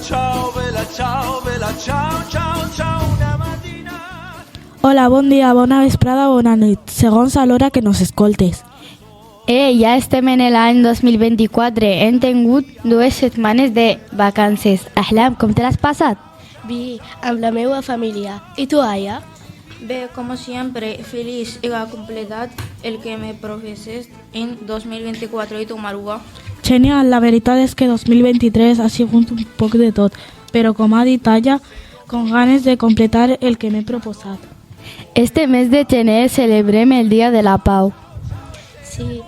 ciao, bella ciao, bella ciao, ciao, ciao, una mattina. Hola, bon dia, bona vesprada, bona nit, segons a l'hora que nos escoltes. Ja estem en l'any 2024. Hem tingut 2 setmanes de vacances. Ahlam, com te l'has passat? Bé, amb la meva família. I tu, Aya? Bé, como siempre, feliz y ha completat el que me profesés en 2024 i tu, Maruga. Genial, la veritat és que 2023 ha sigut un poc de tot, però com ha dit Aya, con ganes de completar el que m'he proposat. Este mes de gener celebrem el Dia de la Pau. Sí,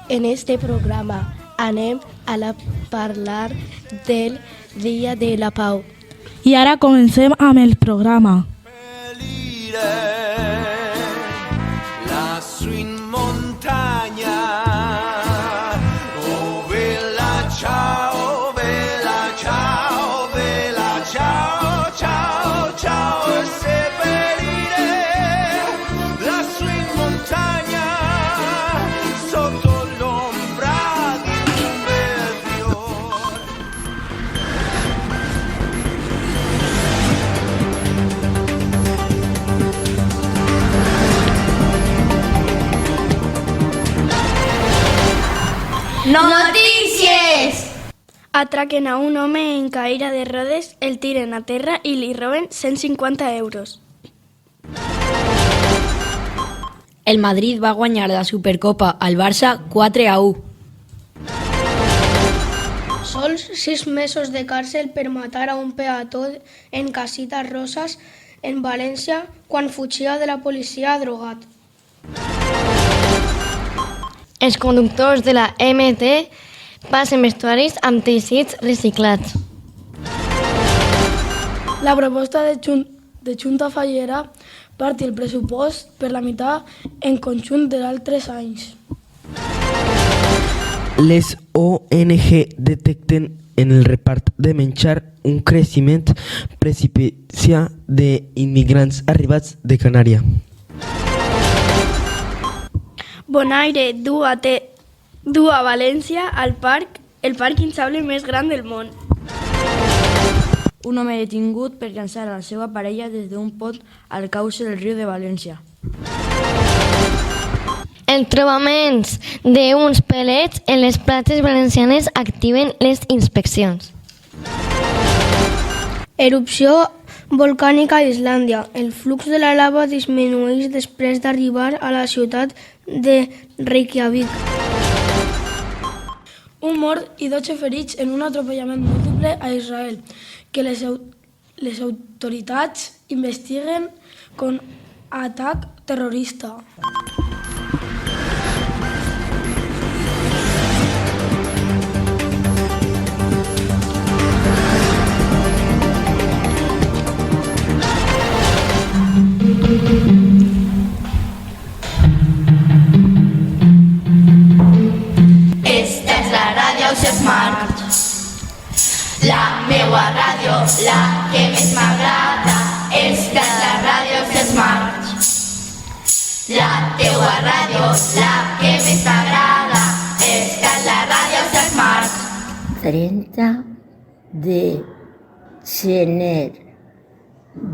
en este programa anem a parlar del Dia de la Pau. I ara comencem amb el programa. Lassù in montagna, oh bella ciao, bella ciao, bella ciao, ciao, ciao, e seppellire lassù in montagna, sotto l'ombra di un bel fiore. Notícies! Atraquen a un home en caïra de rodes, el tiren a terra i li roben 150 euros. El Madrid va guanyar la Supercopa al Barça 4-1. Sols 6 mesos de càrcel per matar a un peató en Casitas Rosas, en València, quan fugia de la policia drogat. Els conductors de la MT passen vestuaris amb teixits reciclats. La proposta de Junta fallera partir el pressupost per la meitat en conjunt d'altres anys. Les ONG detecten en el repart de menjar un creixement precipiciat d'immigrants arribats de Canària. Bonaire du a València el parc inflable més gran del món. Un home detingut per llançar a la seva parella des d'un pot al cauce del riu de València. Els trobaments d'uns pèl·lets en les platges valencianes activen les inspeccions. Erupció volcànica a Islàndia. El flux de la lava disminueix després d'arribar a la ciutat de Reykjavik. Un mort i 12 ferits en un atropellament múltiple a Israel, que les autoritats investiguen com atac terrorista. Esta és la ràdio Smart. La meua ràdio, la que més m'agrada. Esta és la ràdio Smart. La teua ràdio, la que més t'agrada. Esta és la ràdio Smart. 30 de gener,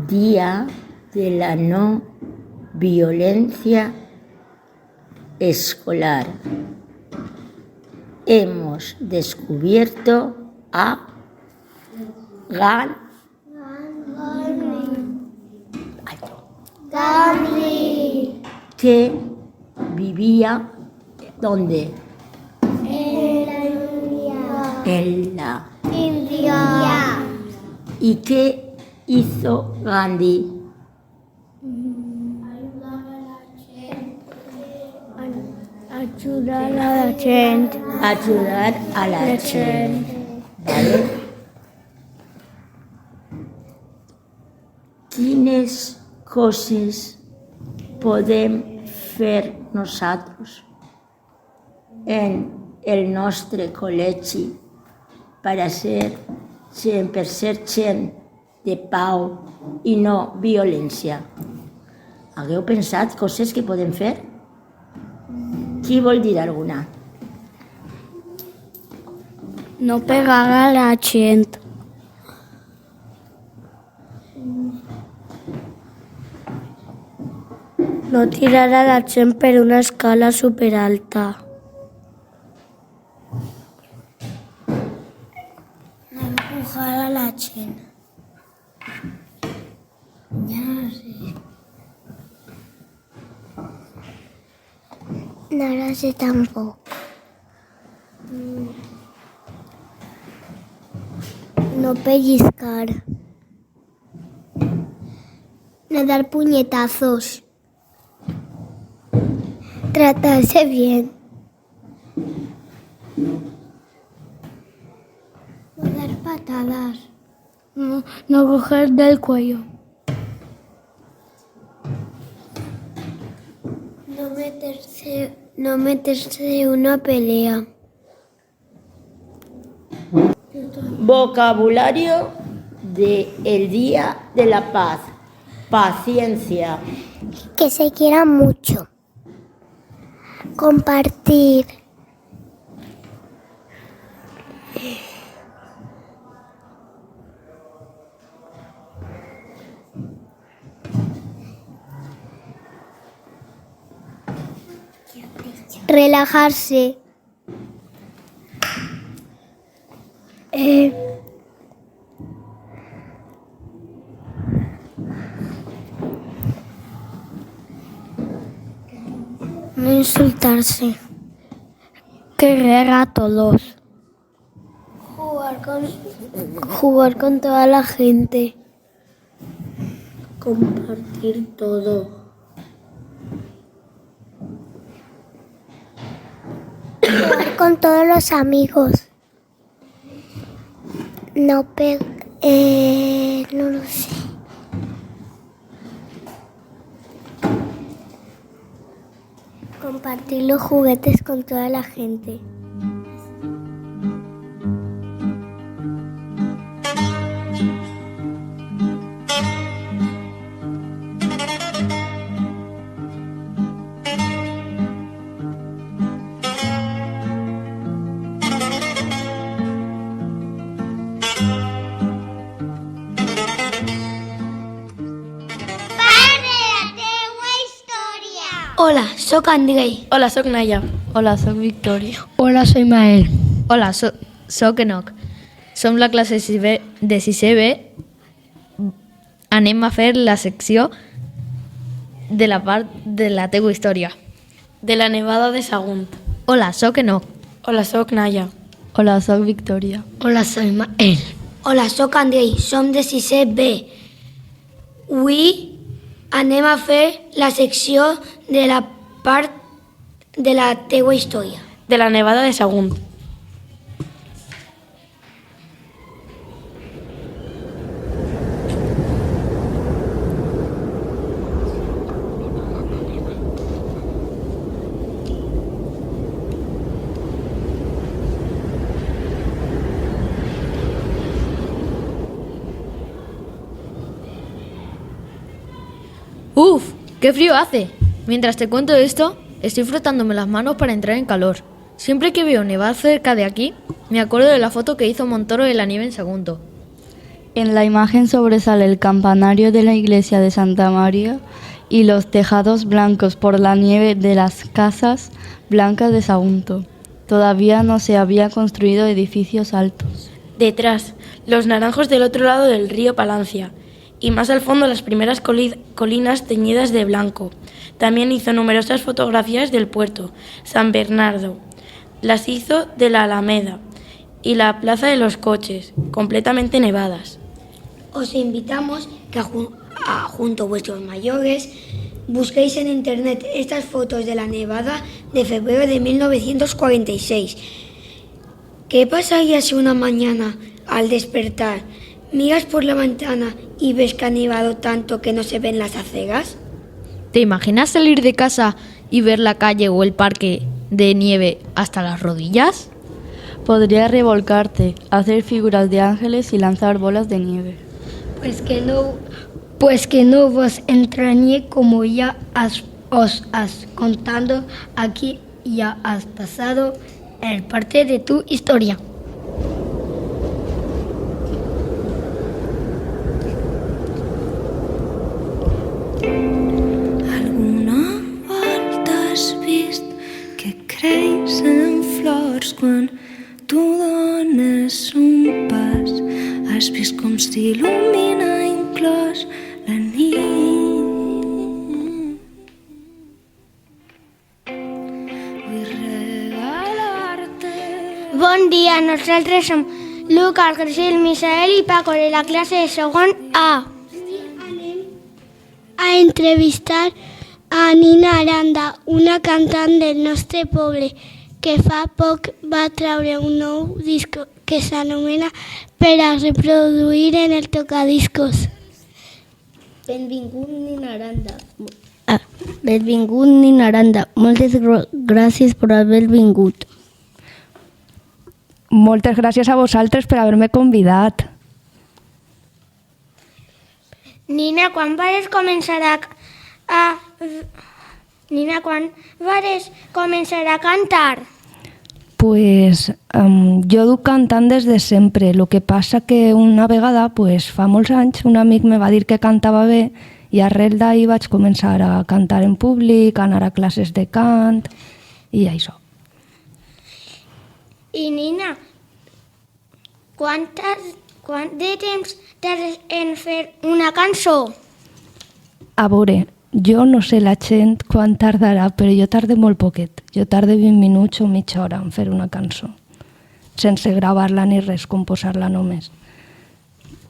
Día de la No Violencia Escolar. Hemos descubierto a Gandhi, que vivía ¿dónde? En la India. ¿Y qué hizo Gandhi? Ajudar a la gent. Ayudar a la gente. ¿Vale? Quines coses podem fer nosaltres en el nostre col·legi per ser gent de pau i no violència? Hagueu pensat coses que podem fer? Qui vol dir alguna? No pegar a la gent. No tirar a la gent per una escala superalta. No empujar a la gent. Ya no sé. No lo sé tampoco. No pellizcar. No dar puñetazos. Tratarse bien. No dar patadas. No coger del cuello. No meterse en una pelea. Vocabulario del Día de la Paz. Paciencia. Que se quieran mucho. Compartir. Relajarse. No insultarse. Querer a todos. Jugar con toda la gente. Compartir todo. Jugar con todos los amigos. No lo sé. Compartir los juguetes con toda la gente. Hola, soc Andrei. Hola, soc Naya. Hola, soc Victoria. Hola, soy Mael. Hola, soc Enoc. Som la classe de 6è B. Anem a fer la secció de la part de la teua història. De la nevada de Sagunt. Hola, soc Enoc. Hola, soc Naya. Hola, soc Victoria. Hola, soy Mael. Hola, soc Andrei. Som de 6è B. Avui anem a fer la secció de la part de la teua història. De la nevada de Sagunt. ¡Uf! ¡Qué frío hace! Mientras te cuento esto, estoy frotándome las manos para entrar en calor. Siempre que veo nevar cerca de aquí, me acuerdo de la foto que hizo Montoro de la nieve en Sagunto. En la imagen sobresale el campanario de la iglesia de Santa María y los tejados blancos por la nieve de las casas blancas de Sagunto. Todavía no se había construido edificios altos. Detrás, los naranjos del otro lado del río Palancia. Y más al fondo las primeras colinas teñidas de blanco. También hizo numerosas fotografías del puerto, San Bernardo. Las hizo de la Alameda y la Plaza de los Coches, completamente nevadas. Os invitamos que junto a vuestros mayores busquéis en internet estas fotos de la nevada de febrero de 1946. ¿Qué pasaría si una mañana, al despertar, miras por la ventana y ves que ha nevado tanto que no se ven las aceras? ¿Te imaginas salir de casa y ver la calle o el parque de nieve hasta las rodillas? Podría revolcarte, hacer figuras de ángeles y lanzar bolas de nieve. Pues que no vos entrañe como ya os has contado aquí, ya has pasado el parte de tu historia. ¿Alguna? creixen flors quan tu dones un pas. Has vist com s'il·lumina inclòs la nit. Vull regalar-te. Bon dia, nosaltres som Lucas, Graciel, Misael i Paco de la classe de segon A. A entrevistar a Nina Aranda, una cantant del nostre poble, que fa poc va treure un nou disc que s'anomena Per a reproduir en el tocadiscos. Benvingut, Nina Aranda. Benvingut, Nina Aranda. Moltes gràcies per haver vingut. Moltes gràcies a vosaltres per haver-me convidat. Nina, quan vares començar a cantar? Pues jo duc cantant des de sempre. El que passa que una vegada, pues, fa molts anys, un amic me va dir que cantava bé i arrel d'ahir vaig començar a cantar en públic, a anar a classes de cant i això. I Nina, quant de temps tardes en fer una cançó? A veure, jo no sé la gent quan tardarà, però jo tarde molt poquet. Jo tarde 20 minuts o mitja hora en fer una cançó, sense gravar-la ni res, composar-la només.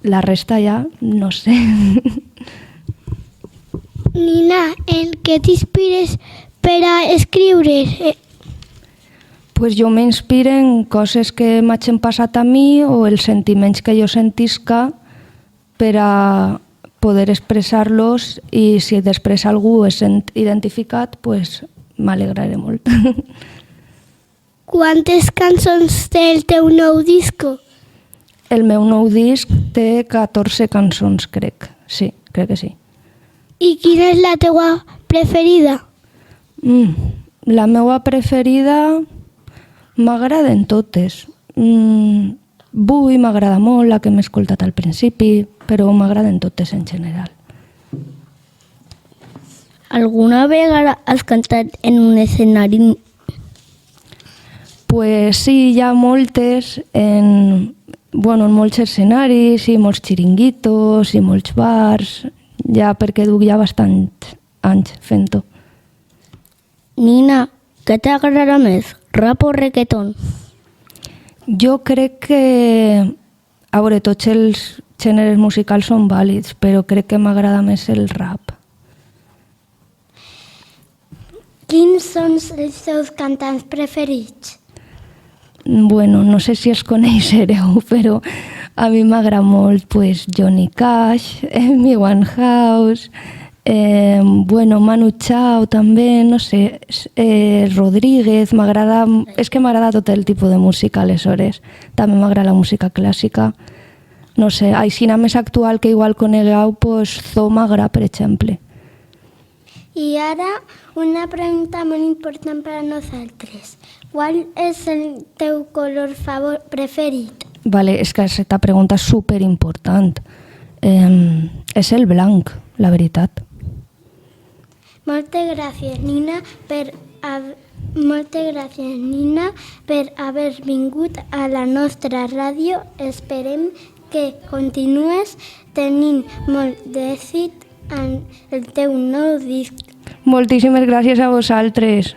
La resta ja no sé. Nina, en què t'inspires per a escriure? Pues jo m'inspiro en coses que m'hagin passat a mi o els sentiments que jo sentisca per a poder expressar-los, i si després algú es sent identificat, pues m'alegraré molt. Quantes cançons té el teu nou disco? El meu nou disc té 14 cançons, crec. Sí, crec que sí. I quina és la teua preferida? La meva preferida... M'agraden totes. Vull m'agrada molt, la que m'he escoltat al principi, però m'agraden totes en general. Alguna vegada has cantat en un escenari? Pues sí, hi ha moltes, en molts escenaris i molts xiringuitos i molts bars, ja perquè duc ja bastants anys fent-ho. Nina, què t'agrada més? Rap o reggaeton? Jo crec que... A veure, tots els gèneres musicals són vàlids, però crec que m'agrada més el rap. Quins són els teus cantants preferits? Bueno, no sé si els coneixereu, però a mi m'agrada molt Johnny Cash, Amy Winehouse... Manu Chao també, no sé, Rodríguez, m'agrada, és que m'agrada tot el tipus de música aleshores. També m'agrada la música clàssica. No sé, així més actual que igual conegueu, pues Zo m'agrada, per exemple. I ara una pregunta molt important per a nosaltres. Qual és el teu color preferit? Vale, és que aquesta pregunta és superimportant. És el blanc, la veritat. Moltes gràcies, Nina, per haver vingut a la nostra ràdio. Esperem que continues tenint molt d'èxit en el teu nou disc. Moltíssimes gràcies a vosaltres.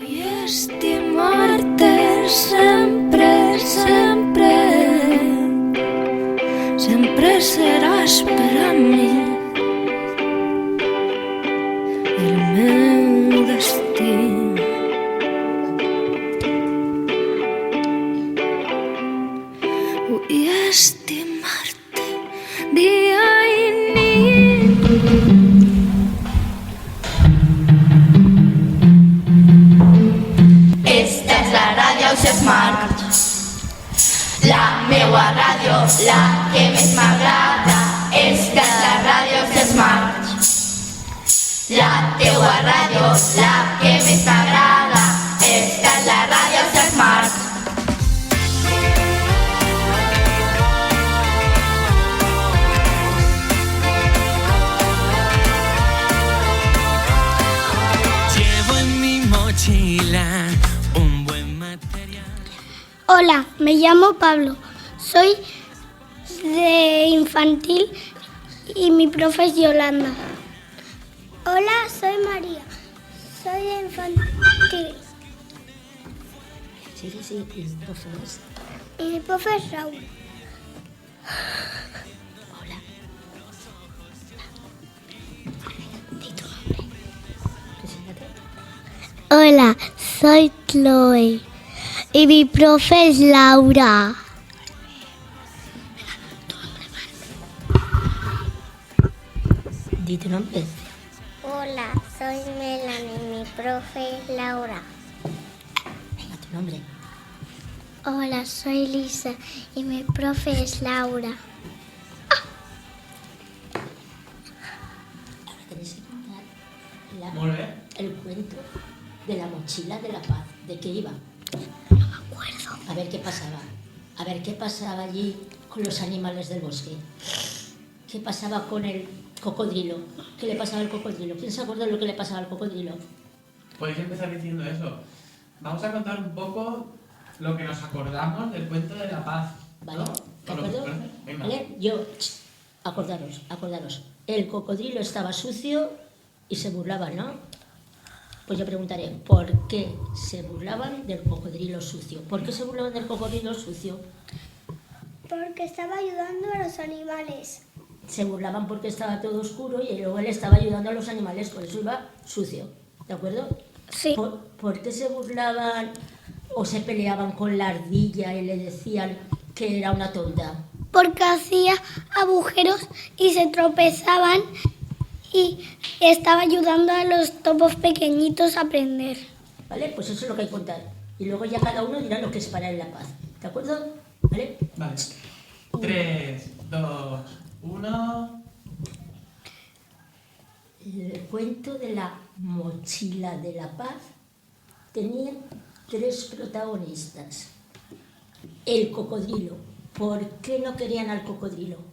Vull estimar-te sempre, sempre. Sempre seràs per a mi el meu destí. Vull estimar-te dia i nit. Esta és la ràdio Smart, la meua ràdio, la que més m'agrada. Esta és la ràdio Smart, la teua ràdio, la que més m'agrada. Esta és la ràdio Smart. Llevo en mi mochila Hola, me llamo Pablo. Soy de infantil y mi profe es Yolanda. Hola, soy María. Soy de infantil. Sí, ¿y mi profe es? Y mi profe es Raúl. Hola. Di tu nombre. Preséntate. Hola, soy Chloe y mi profe es Laura. Di tu nombre. Hola, soy Melanie, mi profe es Laura. Venga, tu nombre. Hola, soy Lisa y mi profe es Laura. Ahora tenéis que contar el cuento de la mochila de la paz. ¿De qué iba? No me acuerdo. A ver qué pasaba. A ver qué pasaba allí con los animales del bosque. ¿Qué pasaba con el cocodrilo? ¿Qué le pasaba al cocodrilo? ¿Quién se acuerda de lo que le pasaba al cocodrilo? Podéis empezar diciendo eso. Vamos a contar un poco lo que nos acordamos del cuento de la paz. ¿Vale? ¿De acuerdo? Venga. ¿Vale? Acordaros. El cocodrilo estaba sucio y se burlaban, ¿no? Pues yo preguntaré, ¿por qué se burlaban del cocodrilo sucio? ¿Por qué se burlaban del cocodrilo sucio? Porque estaba ayudando a los animales. Se burlaban porque estaba todo oscuro y luego él estaba ayudando a los animales, por eso iba sucio. ¿De acuerdo? Sí. ¿Por qué se burlaban o se peleaban con la ardilla y le decían que era una tonta? Porque hacía agujeros y se tropezaban y estaba ayudando a los topos pequeñitos a aprender. ¿Vale? Pues eso es lo que hay que contar. Y luego ya cada uno dirá lo que es para él la paz. ¿De acuerdo? ¿Vale? Vale. 3, 2, 1... El cuento de la mochila de la paz tenía 3 protagonistas. El cocodrilo. ¿Por qué no querían al cocodrilo?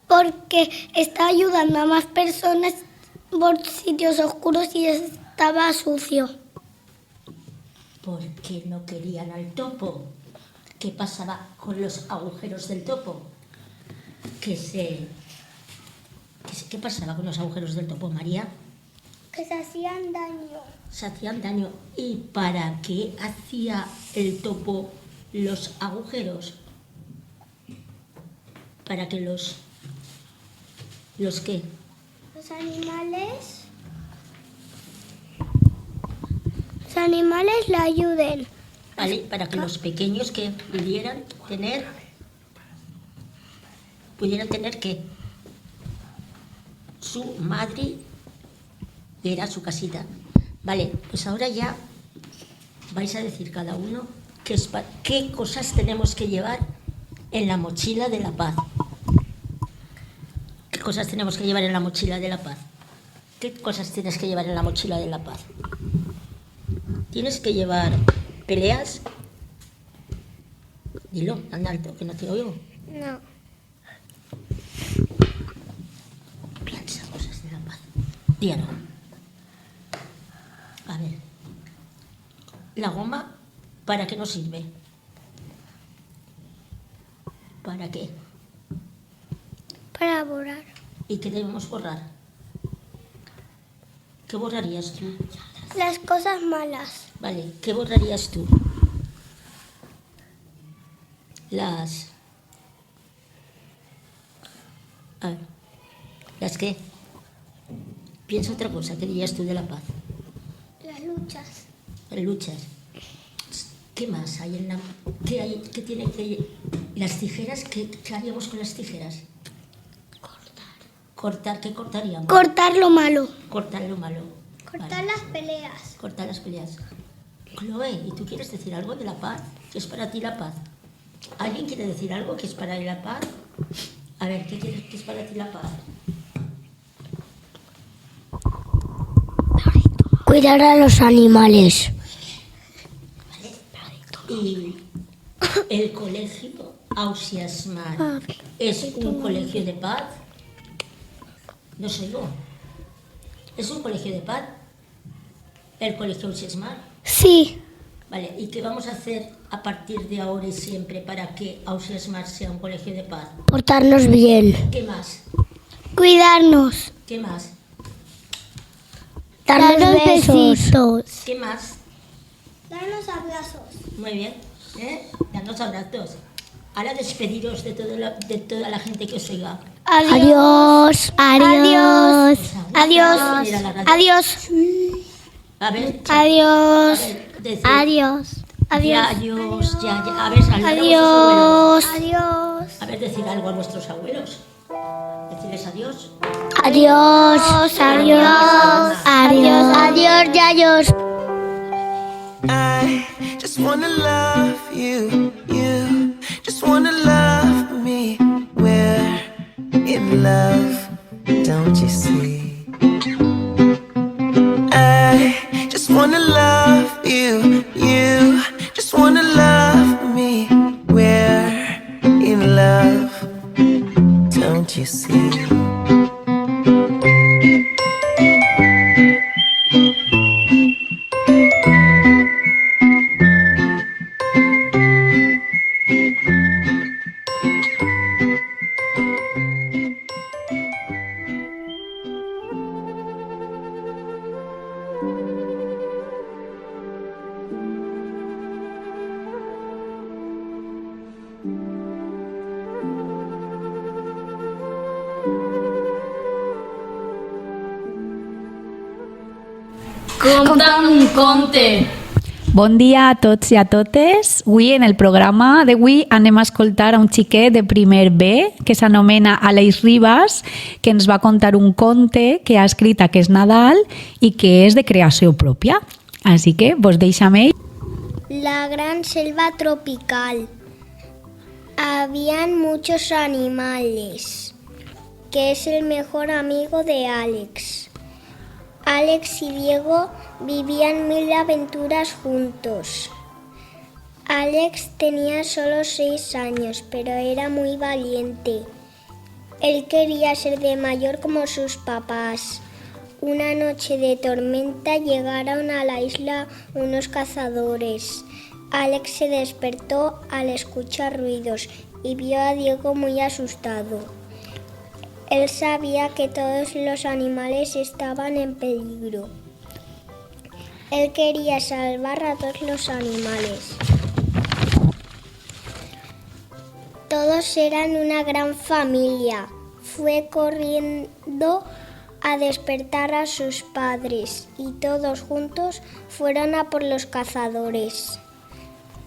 Porque está ayudando a más personas por sitios oscuros y estaba sucio. ¿Por qué no querían al topo? ¿Qué pasaba con los agujeros del topo? ¿Qué pasaba con los agujeros del topo, María? Que se hacían daño. Se hacían daño. ¿Y para qué hacía el topo los agujeros? Para que ¿Los qué? Los animales le ayuden. ¿Vale? Para que los pequeños que pudieran tener ¿qué? Su madre era su casita. Vale, pues ahora ya vais a decir cada uno qué cosas tenemos que llevar en la mochila de la paz. ¿Qué cosas tenemos que llevar en la mochila de la paz? ¿Qué cosas tienes que llevar en la mochila de la paz? Tienes que llevar peleas. Dilo, tan alto, que no te oigo. No. Piensa cosas de la paz. Díalo. A ver. La goma, ¿para qué nos sirve? ¿Para qué? Para borrar. ¿Y qué debemos borrar? ¿Qué borrarías tú? Las cosas malas. Vale, ¿qué borrarías tú? A ver, ¿las qué? Piensa otra cosa, ¿qué dirías tú de la paz? Las luchas. Las luchas. ¿Qué más hay en la... ¿Qué hay? ¿Qué tiene que... Las tijeras, ¿qué haríamos con las tijeras? Cortar, ¿qué cortaríamos? Cortar lo malo. Cortar lo malo. Cortar Vale. las peleas. Cortar las peleas. Chloe, ¿y tú quieres decir algo de la paz? ¿Qué es para ti la paz? ¿Alguien quiere decir algo que es para él la paz? A ver, ¿qué es para ti la paz? Cuidar a los animales. Y el colegio Ausiasmar es un colegio de paz. No soy yo. ¿Es un colegio de paz? ¿El colegio Ausiasmar? Sí. Vale, ¿y qué vamos a hacer a partir de ahora y siempre para que Ausias Mar sea un colegio de paz? Portarnos bien. ¿Qué más? Cuidarnos. ¿Qué más? Darnos besitos. ¿Qué más? Darnos abrazos. Muy bien. Darnos abrazos. Ahora despediros de toda la gente que os oiga. Adiós. Adiós. Adiós. Adiós. A ver. Adiós. Decid. Adiós. Adiós. Adiós. Ya. A ver, saludad Adiós. a vuestros abuelos. A ver, decid algo a vuestros abuelos. Decirles adiós. Adiós. Adiós. Adiós. Adiós. Adiós. I just wanna love you, you just wanna love me. We're in love, don't you see? I just wanna love you, you just wanna love me. We're in love, don't you see? Conta'm un conte. Bon dia a tots i a totes. Avui en el programa d'avui anem a escoltar a un xiquet de primer B que s'anomena Aleix Ribas, que ens va contar un conte que ha escrit aquest Nadal i que és de creació pròpia. Així que vos deixo amb ell. La gran selva tropical. Habían muchos animales, que es el mejor amigo de Alex. Alex y Diego vivían 1000 aventuras juntos. Alex tenía solo 6 años, pero era muy valiente. Él quería ser de mayor como sus papás. Una noche de tormenta llegaron a la isla unos cazadores. Alex se despertó al escuchar ruidos y vio a Diego muy asustado. Él sabía que todos los animales estaban en peligro. Él quería salvar a todos los animales. Todos eran una gran familia. Fue corriendo a despertar a sus padres y todos juntos fueron a por los cazadores.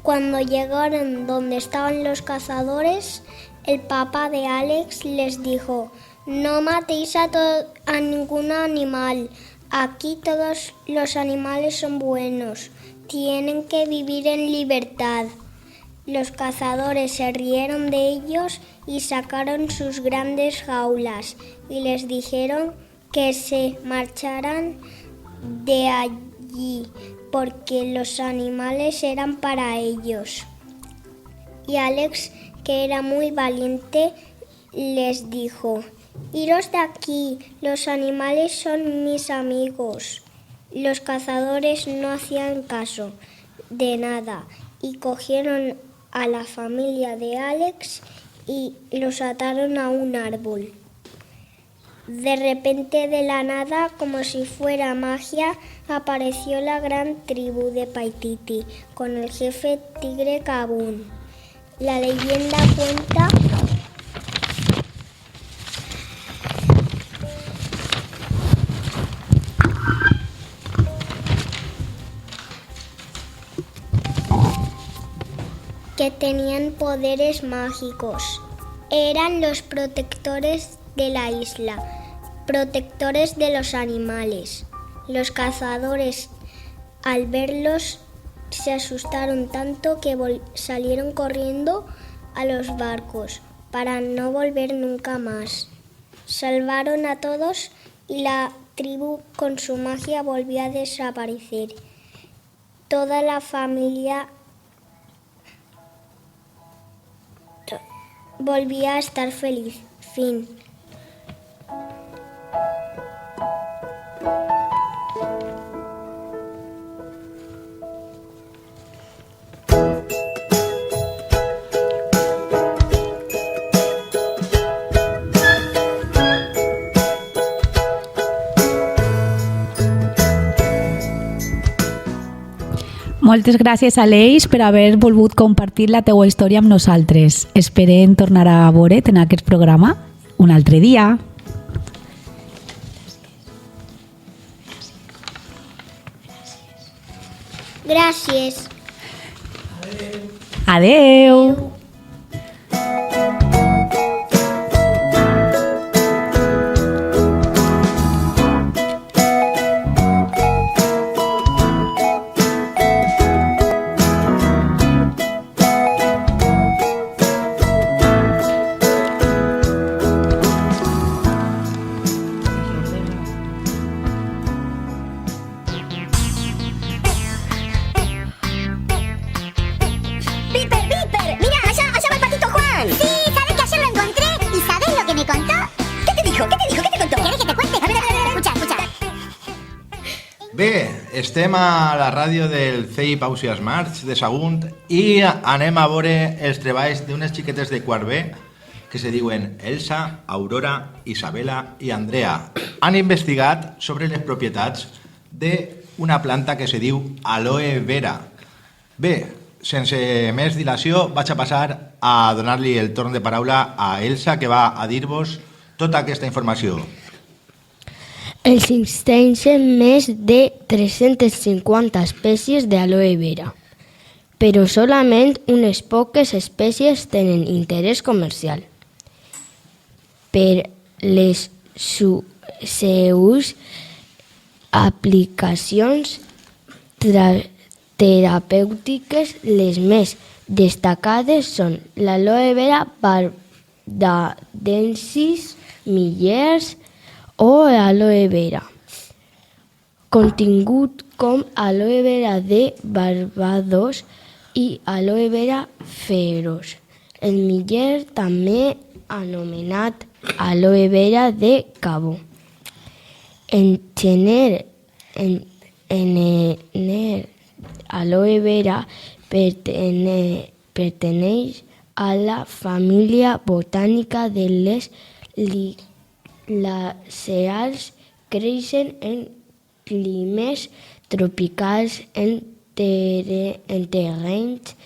Cuando llegaron donde estaban los cazadores, el papá de Alex les dijo: no matéis a ningún animal. Aquí todos los animales son buenos. Tienen que vivir en libertad. Los cazadores se rieron de ellos y sacaron sus grandes jaulas y les dijeron que se marcharan de allí porque los animales eran para ellos. Y Alex, que era muy valiente, les dijo: iros de aquí, los animales son mis amigos. Los cazadores no hacían caso de nada y cogieron a la familia de Alex y los ataron a un árbol. De repente, de la nada, como si fuera magia, apareció la gran tribu de Paititi con el jefe tigre Kabun. La leyenda cuenta que tenían poderes mágicos. Eran los protectores de la isla, protectores de los animales. Los cazadores, al verlos, se asustaron tanto que salieron corriendo a los barcos para no volver nunca más. Salvaron a todos y la tribu con su magia volvió a desaparecer. Toda la familia volvía a estar feliz. Fin. Moltes gràcies, Aleix, per haver volgut compartir la teua història amb nosaltres. Esperem tornar a veure't en aquest programa un altre dia. Gràcies. Adeu. Bé, estem a la ràdio del CEI Pausias March de Sagunt i anem a veure els treballs d'unes xiquetes de quart B que se diuen Elsa, Aurora, Isabela i Andrea. Han investigat sobre les propietats d'una planta que se diu aloe vera. Bé, sense més dilació, vaig a passar a donar-li el torn de paraula a Elsa, que va a dir-vos tota aquesta informació. Existeixen més de 350 espècies d'aloe vera, però solament unes poques espècies tenen interès comercial. Per les seus aplicacions terapèutiques, les més destacades són l'aloe vera barbadensis, millers o aloe vera, contingut com aloe vera de Barbados i aloe vera feroç. El miller, també anomenat aloe vera de Cabo. En aloe vera perteneix a la família botànica de les glaceals, creixen en climes tropicals en terrenys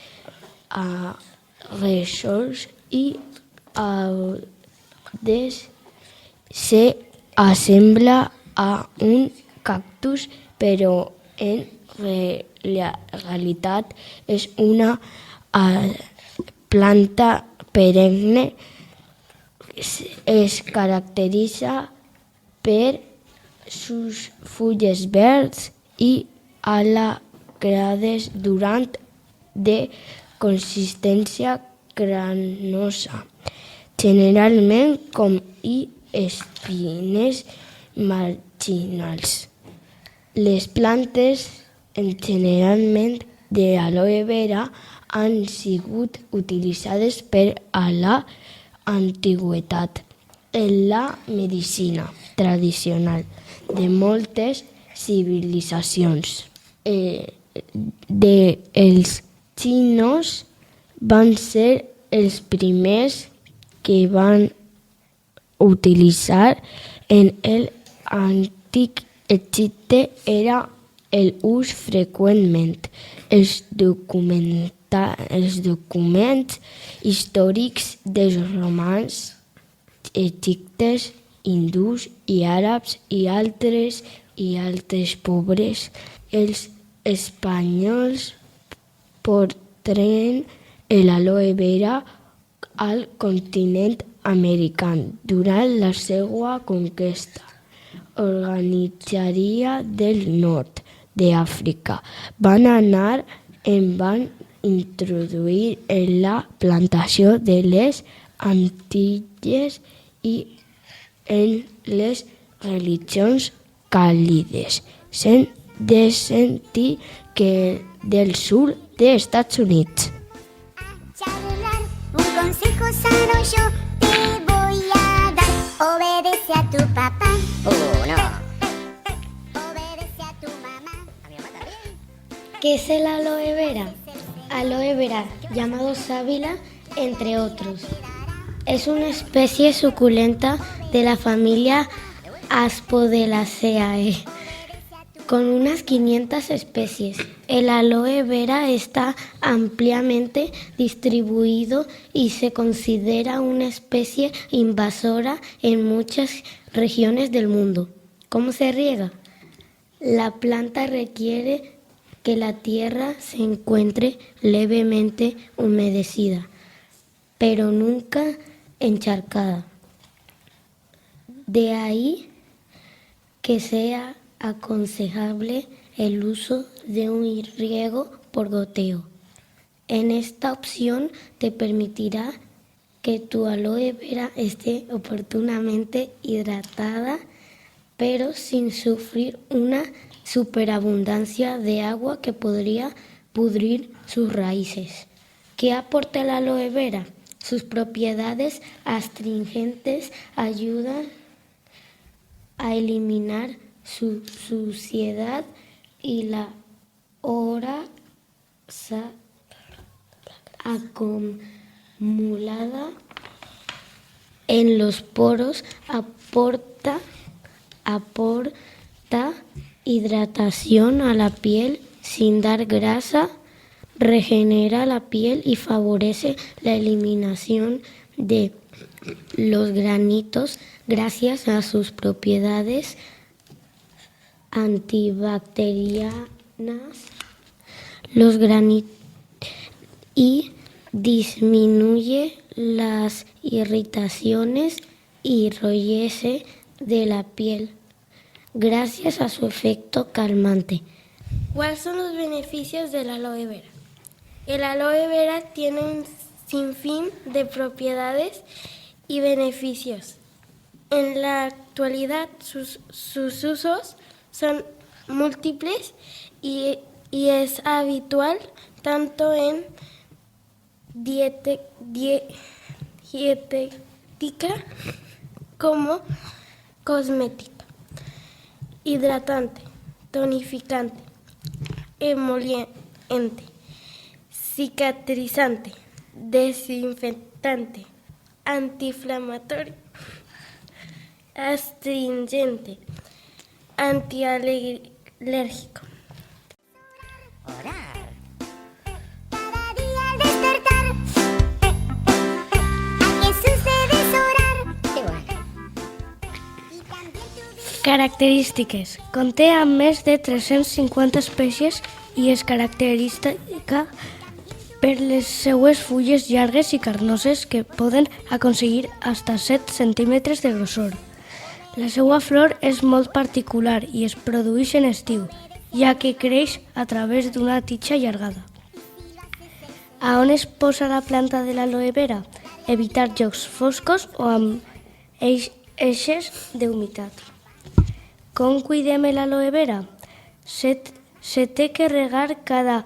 argilosos i àrids. S'assembla a un cactus, però en realitat és una planta perenne. Es caracteritza per sus fulles verds i alargades durant de consistència granosa, generalment com i espines marginals. Les plantes generalment de aloe vera han sigut utilitzades per a la antiguitat en la medicina tradicional de moltes civilitzacions. Els xinos van ser els primers que van utilitzar en l'antic Egipte. Era l'ús freqüentment. Els documents històrics dels romans, egiptes, hindús i àrabs i altres pobres. Els espanyols portaren l'aloe vera al continent americà durant la seva conquesta. Organitzaria del nord d'Àfrica van anar en van introduir en la plantació de les Antilles i en les religions càlides, sent descendir que del sur dels Estats Units. Un consejo sano yo te voy a dar. Obedece a tu papá. No. Obedece a tu mamá. ¿Qué es el aloe vera? Aloe vera, llamado sábila, entre otros. Es una especie suculenta de la familia Asphodelaceae. con unas 500 especies. El aloe vera está ampliamente distribuido y se considera una especie invasora en muchas regiones del mundo. ¿Cómo se riega? La planta requiere que la tierra se encuentre levemente humedecida, pero nunca encharcada. De ahí que sea aconsejable el uso de un riego por goteo. En esta opción te permitirá que tu aloe vera esté oportunamente hidratada, pero sin sufrir una superabundancia de agua que podría pudrir sus raíces. ¿Qué aporta el aloe vera? Sus propiedades astringentes ayudan a eliminar su suciedad y la grasa acumulada en los poros, aporta hidratación a la piel sin dar grasa, regenera la piel y favorece la eliminación de los granitos gracias a sus propiedades antibacterianas. Los granitos y disminuye las irritaciones y rollece de la piel gracias a su efecto calmante. ¿Cuáles son los beneficios del aloe vera? El aloe vera tiene un sinfín de propiedades y beneficios. En la actualidad sus usos son múltiples y es habitual tanto en dietética como cosmética. Hidratante, tonificante, emoliente, cicatrizante, desinfectante, antiinflamatorio, astringente, antialérgico. Cada día al despertar, a Jesús debes orar. Qué bueno. Característiques. Conté a més de 350 espècies i és característica per les seues fulles llargues i carnoses que poden aconseguir fins a 7 centímetres de grossor. La seva flor és molt particular i es produeix en estiu, ja que creix a través d'una tija allargada. A on es posa la planta de l'aloe vera? Evitar llocs foscos o amb eixes d'humitat. Com cuidem l'aloe vera? Se té que regar cada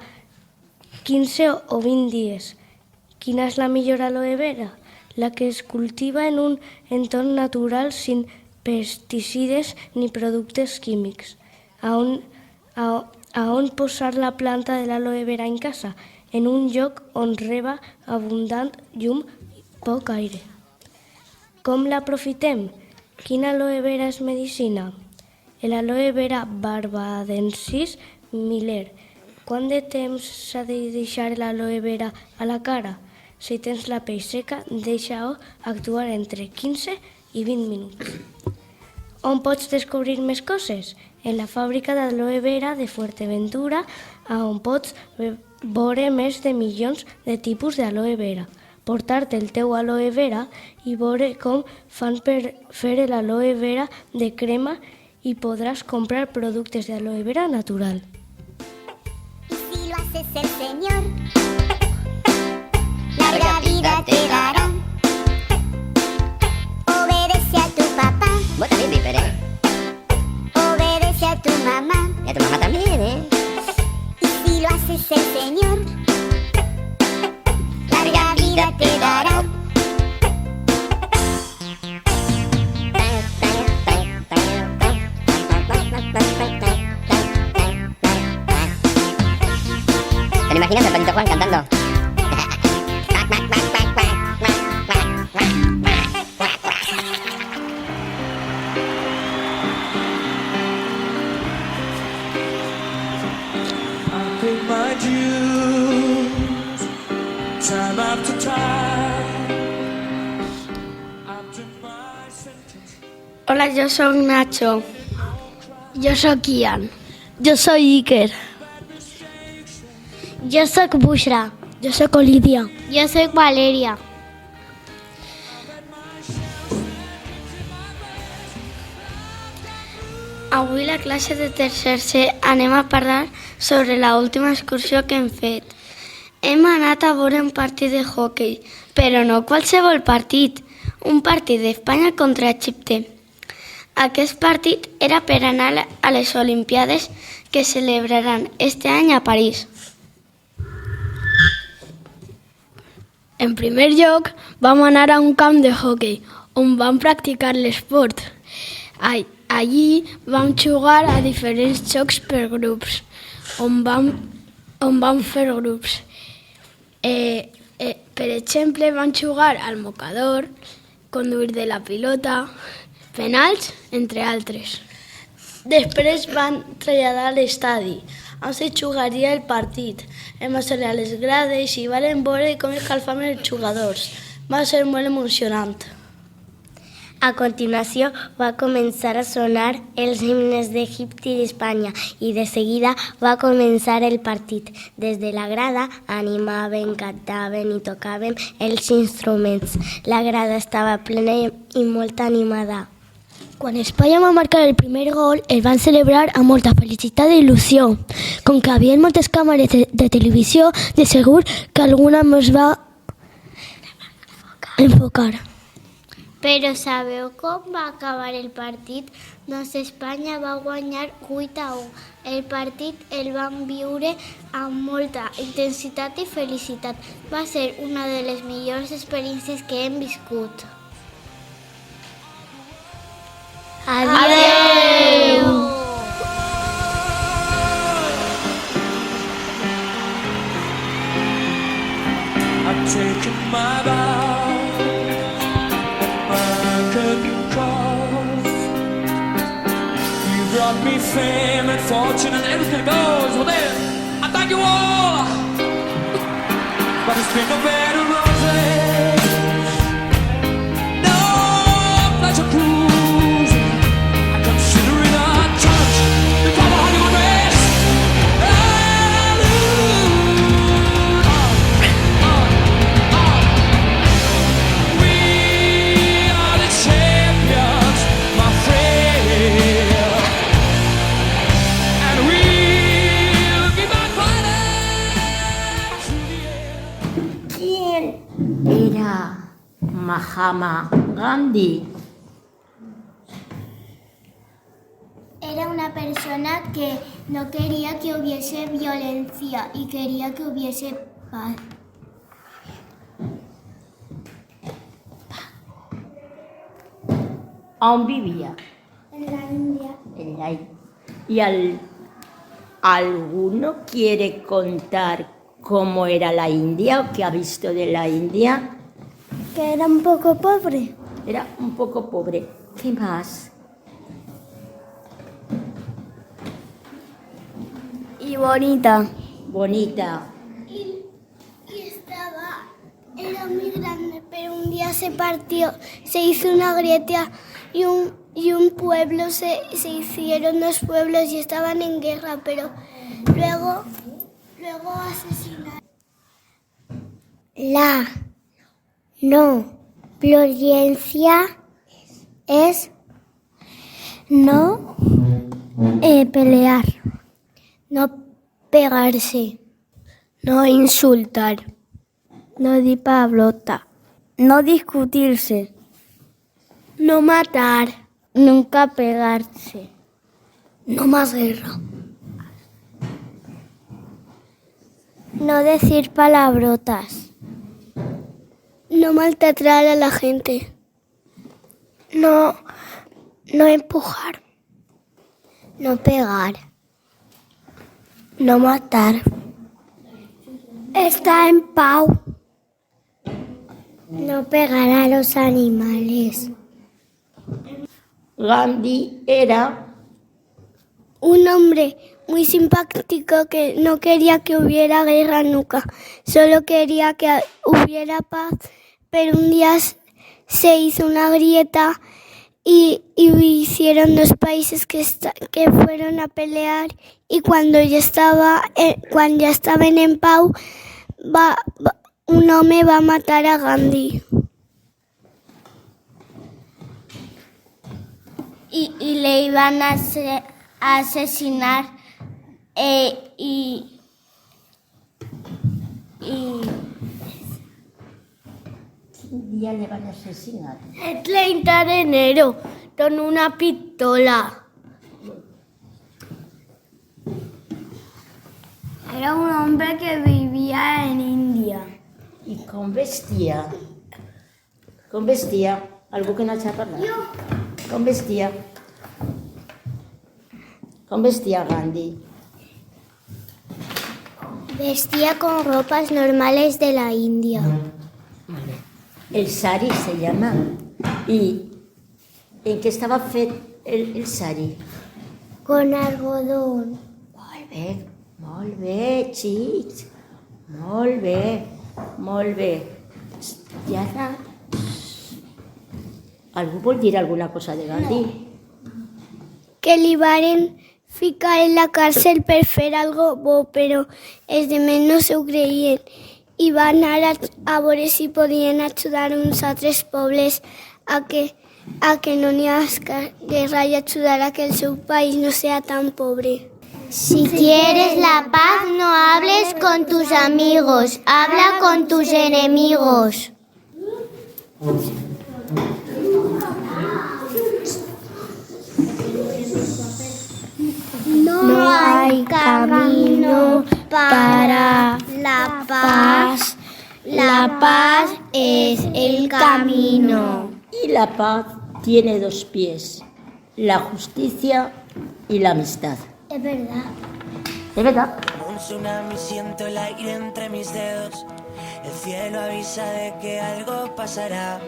15 o 20 dies. Quina és la millor aloe vera? La que es cultiva en un entorn natural sin pesticides ni productes químics. A on posar la planta de l'aloe vera en casa? En un lloc on reba abundant llum i poc aire. Com l'aprofitem? Quina aloe vera és medicina? L'aloe vera barbadensis Miller. Quant de temps s'ha de deixar l'aloe vera a la cara? Si tens la pell seca, deixa-ho actuar entre 15 i 20 minuts. On pots descobrir més coses? En la fàbrica d'aloe vera de Fuerteventura, on pots veure més de milions de tipus d'aloe vera. Portar-te el teu aloe vera i veure com fan per fer l'aloe vera de crema y podrás comprar productos de aloe vera natural. Y si lo haces el Señor, larga vida te dará. Obedece a tu papá. Vos también, Piper, ¿eh? Obedece a tu mamá. Y a tu mamá también, ¿eh? Y si lo haces el Señor, larga vida te dará. ¿Te lo imaginas al Patito Juan cantando? my dues, time after time. After my sentence. Hola, yo soy Nacho. Yo soy Kian. Yo soy Iker. Yo soy Bushra. Yo soy Lidia. Yo soy Valeria. Avui la classe de tercer C anem a parlar sobre la última excursió que hem fet. Hem anat a veure un partit de hoquei, però no qualsevol partit, un partit d'Espanya contra Egipte. Aquest partit era per anar a les Olimpiades que celebraran este any a París. En primer lloc, vam anar a un camp de hoquei, on vam practicar l'esport. Allí vam jugar a diferents jocs per grups, on vam fer grups. Per exemple, vam jugar al mocador, conduir de la pilota, penals, entre altres. Després van traslladar a l'estadi, on se jugaria el partit. Vam assolir a les grades i vam veure com escalfaven els jugadors. Va ser molt emocionant. A continuació va començar a sonar els himnes d'Egipte i d'Espanya i de seguida va començar el partit. Des de la grada animaven, cantaven i tocaven els instruments. La grada estava plena i molt animada. Quan Espanya va marcar el primer gol, el van celebrar amb molta felicitat i il·lusió. Com que hi havia moltes càmeres de televisió, de segur que alguna més va enfocar. Però sabeu com va acabar el partit? Doncs Espanya va guanyar 8-1. El partit el van viure amb molta intensitat i felicitat. Va ser una de les millors experiències que hem viscut. Adéu! I've taken my vow. Brought me fame and fortune and everything goes. Well then, I thank you all. But it's been no better roses, no pleasure cruising. I consider it a touch before my honeymoon race. We are the champions, my friend. Era Mahatma Gandhi. Era una persona que no quería que hubiese violencia y quería que hubiese paz. ¿Aún vivía? En la India. En la India. ¿Y alguno quiere contar cómo era la India o qué ha visto de la India? Que era un poco pobre. Era un poco pobre. ¿Qué más? Y bonita. Bonita. Era muy grande, pero un día se partió, se hizo una grieta y un pueblo, se hicieron dos pueblos y estaban en guerra, pero luego asesinaron. La no violencia es no pelear, no pegarse, no insultar, no di palabrota, no discutirse, no matar, nunca pegarse, no más guerra, no decir palabrotas, no maltratar a la gente, no empujar, no pegar, no matar, estar en paz, no pegar a los animales. Gandhi era un hombre muy simpático que no quería que hubiera guerra nunca, solo quería que hubiera paz, pero un día se hizo una grieta y hicieron dos países que fueron a pelear, y cuando ya estaban en pau, un hombre va a matar a Gandhi. Y le iban a asesinar ¿Quin dia le van assassinar? El 30 de enero, con una pistola. Era un hombre que vivía en India. I com vestia? Com vestia? Algú que no s'ha parlat. Com vestia? Com vestia Gandhi? vestía con ropas normales de la India. El sari se llama. ¿Y en qué estaba fet el sari? Con algodón. Molt bé, xics. Molt bé, molt bé. I ara... Algú vol dir alguna cosa de Gandhi? Que li varen ficar en la cárcel per fer algo bo, però els demés no s'ho creien i van anar a veure si podien ajudar uns altres pobles a que no n'hi ha guerra y ayudar a que el seu país no sea tan pobre. Si quieres la paz, no hables con tus amigos, habla con tus enemigos. No hay camino para la paz. La paz es el camino. Y la paz tiene dos pies, la justicia y la amistad. Es verdad. ¿Es verdad? Un tsunami, siento el aire entre mis dedos. El cielo avisa de que algo pasará.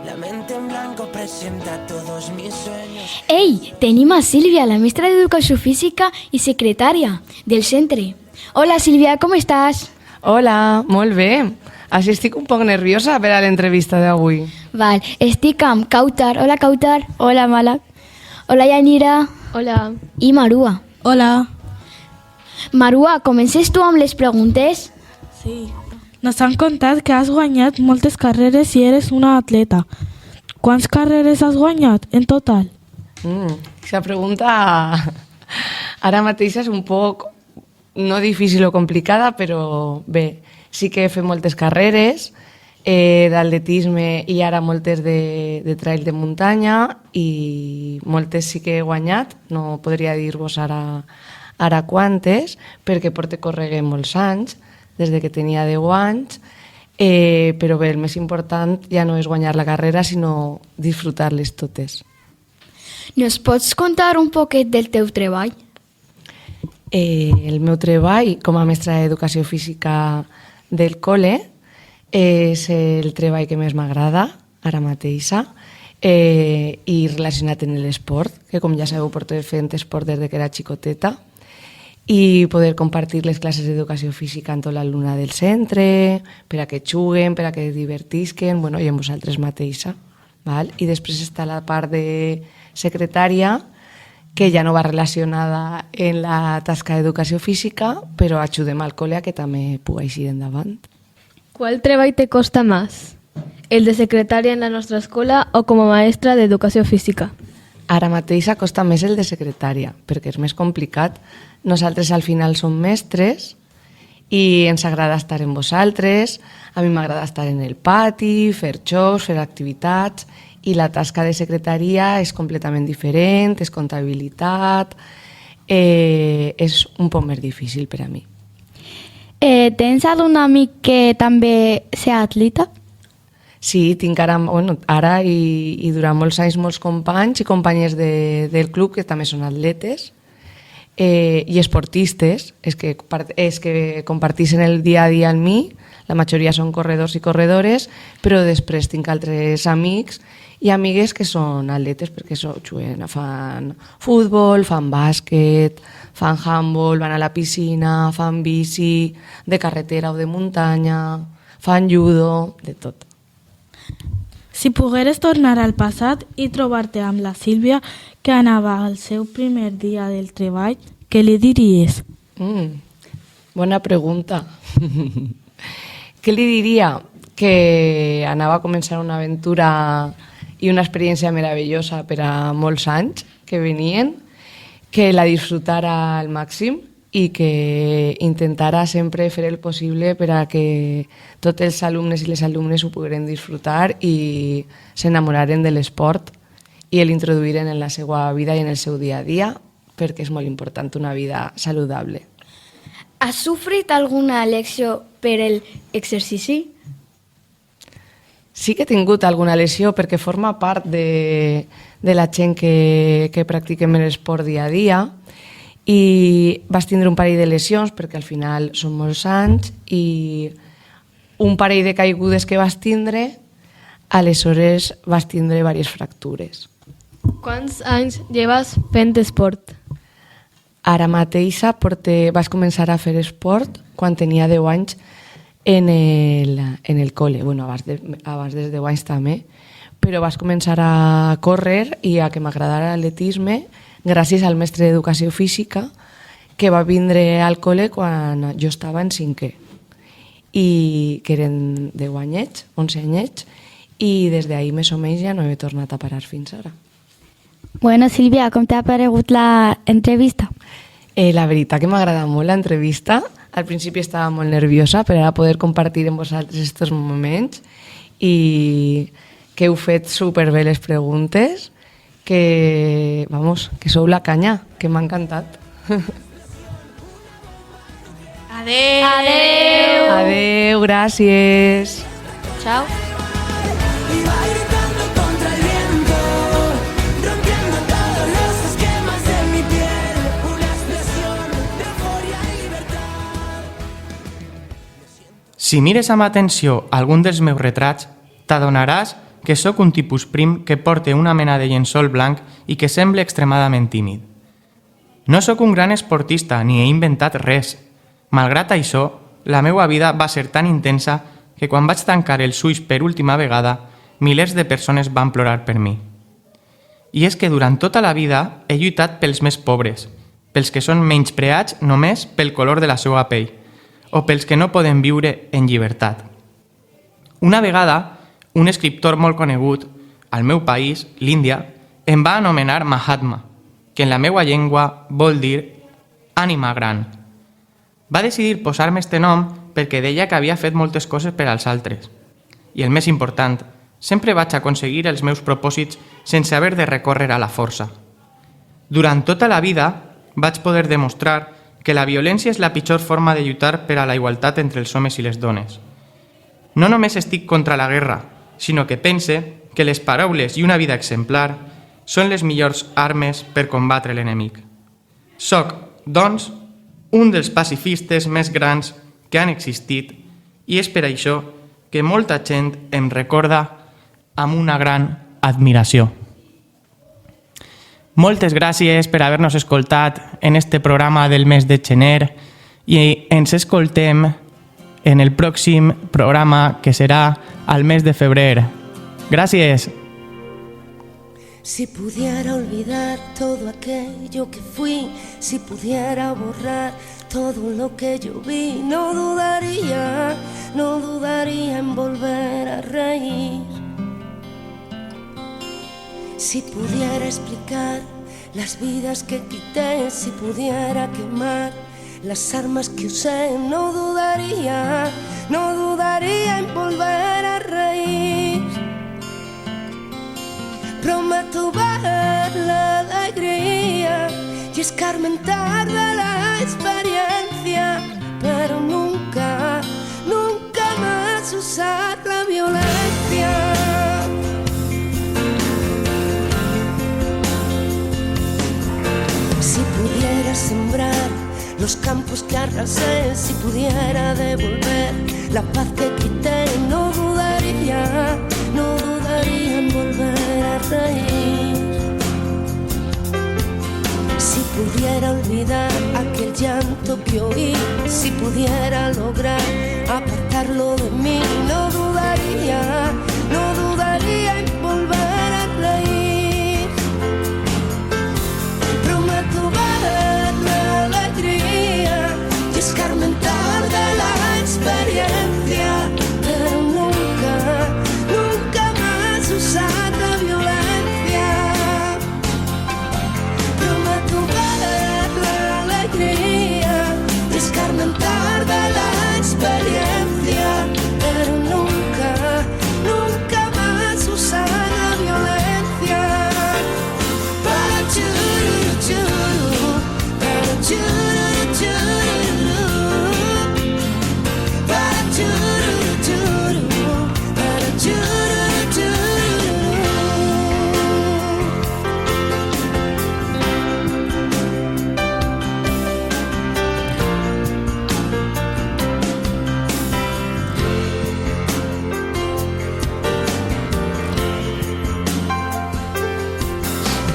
La mente en blanco presenta todos mis sueños. Ei, tenim a Sílvia, la mestra d'Educació Física i secretària del centre. Hola, Sílvia, com estàs? Hola, molt bé. Així estic un poc nerviosa per a l'entrevista d'avui. Val, estic amb Kautar. Hola, Kautar. Hola, Malak. Hola, Yanira. Hola. I Marua. Hola. Marua, comences tu amb les preguntes? Sí. Nos han contat que has guanyat moltes carreres i eres una atleta. Quants carreres has guanyat en total? Aquesta pregunta ara mateix és un poc, no difícil o complicada, però bé, sí que he fet moltes carreres d'atletisme i ara moltes de trail de muntanya i moltes sí que he guanyat, no podria dir-vos ara quantes, perquè porto correguent molts anys, des de que tenia 10 anys, però bé, el més important ja no és guanyar la carrera, sinó disfrutar-les totes. Nos pots contar un poquet del teu treball? El meu treball com a mestra d'Educació Física del col·le és el treball que més m'agrada ara mateixa i relacionat amb l'esport, que com ja sabeu porto fent esport des que era xicoteta, i poder compartir les classes d'educació física amb tot l'alumne del centre, per a que juguen, per a que divertisquen, i amb vosaltres mateixa. I després està la part de secretària, que ja no va relacionada en la tasca d'educació física, però ajudem al col·le a que també pugui eixir endavant. ¿Cuál treball te costa más? ¿El de secretaria en la nuestra escuela o como maestra de educación física? Ara mateixa costa més el de secretària, perquè és més complicat. Nosaltres al final som mestres i ens agrada estar amb vosaltres, a mi m'agrada estar en el pati, fer jocs, fer activitats, i la tasca de secretaria és completament diferent, és comptabilitat, és un poc més difícil per a mi. Tens algun amic que també sea atleta? Sí, tinc ara i durant molts anys molts companys i companyes del club que també són atletes. i esportistes, és que comparteixen el dia a dia amb mi, la majoria són corredors i corredores, però després tinc altres amics i amigues que són atletes perquè juguen, fan futbol, fan bàsquet, fan handball, van a la piscina, fan bici, de carretera o de muntanya, fan judo, de tot. Si pogueres tornar al passat i trobar-te amb la Sílvia que anava al seu primer dia del treball, què li diries? Bona pregunta. Què li diria? Que anava a començar una aventura i una experiència meravellosa per a molts anys que venien, que la disfrutara al màxim i que intentara sempre fer el possible per a que tots els alumnes i les alumnes ho pogueren disfrutar i s'enamoraren de l'esport i l'introduïren en la seva vida i en el seu dia a dia, perquè és molt important una vida saludable. Has sofrit alguna lesió per l'exercici? Sí que he tingut alguna lesió perquè forma part de la gent que practiquem l'esport dia a dia i vas tindre un parell de lesions perquè al final són molts anys i un parell de caigudes que vas tindre, aleshores vas tindre diverses fractures. Quants anys llevas fent esport? Ara mateix vaig començar a fer esport quan tenia 10 anys en el col·le. Bueno, abans dels 10 anys també, però vaig començar a córrer i a que m'agradara l'atletisme gràcies al mestre d'educació física que va vindre al col·le quan jo estava en 5è i que eren 10 anyets, 11 anyets, i des d'ahir més o menys ja no he tornat a parar fins ara. Bueno, Sílvia, com t'ha paregut l'entrevista? La veritat que m'ha agradat molt l'entrevista. Al principi estava molt nerviosa per ara poder compartir amb vosaltres aquests moments i que heu fet superbé les preguntes, que sou la canya, que m'ha encantat. Adeu! Adeu! Adeu, gràcies! Ciao! Si mires amb atenció algun dels meus retrats, t'adonaràs que sóc un tipus prim que porta una mena de llençol blanc i que sembla extremadament tímid. No sóc un gran esportista ni he inventat res. Malgrat això, la meva vida va ser tan intensa que quan vaig tancar els ulls per última vegada, milers de persones van plorar per mi. I és que durant tota la vida he lluitat pels més pobres, pels que són menyspreats només pel color de la seva pell, o pels que no poden viure en llibertat. Una vegada, un escriptor molt conegut, al meu país, l'Índia, em va anomenar Mahatma, que en la meva llengua vol dir ànima gran. Va decidir posar-me este nom perquè deia que havia fet moltes coses per als altres. I el més important, sempre vaig aconseguir els meus propòsits sense haver de recórrer a la força. Durant tota la vida vaig poder demostrar que la violència és la pitjor forma de lluitar per a la igualtat entre els homes i les dones. No només estic contra la guerra, sinó que pense que les paraules i una vida exemplar són les millors armes per combatre l'enemic. Soc, doncs, un dels pacifistes més grans que han existit i és per això que molta gent em recorda amb una gran admiració. Moltes gràcies per haver-nos escoltat en este programa del mes de gener i ens escoltem en el pròxim programa que serà al mes de febrer. Gràcies! Si pudiera olvidar todo aquello que fui, si pudiera borrar todo lo que yo vi, no dudaría en volver a reír. Si pudiera explicar las vidas que quité, si pudiera quemar las armas que usé, no dudaría en volver a reír. Prometo ver la alegría y escarmentar de la experiencia, pero nunca más usar la violencia. Si pudiera sembrar los campos que arrasé, si pudiera devolver la paz que quité, no dudaría en volver a reír. Si pudiera olvidar aquel llanto que oí, si pudiera lograr apartarlo de mí, no dudaría en volver a reír. Prometo ver la alegría y escarmentar de la experiencia, pero nunca más usar la violencia. Prometo ver la alegría y escarmentar de la experiencia, pero nunca más usar la violencia. Para churu, churu, para churu, churu, para churu, churu, para churu, churu.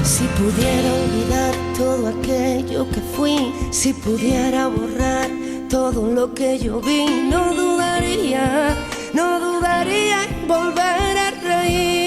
Si pudiera olvidar todo aquello que fui, si pudiera borrar todo lo que yo vi, no dudaría en volver a reír.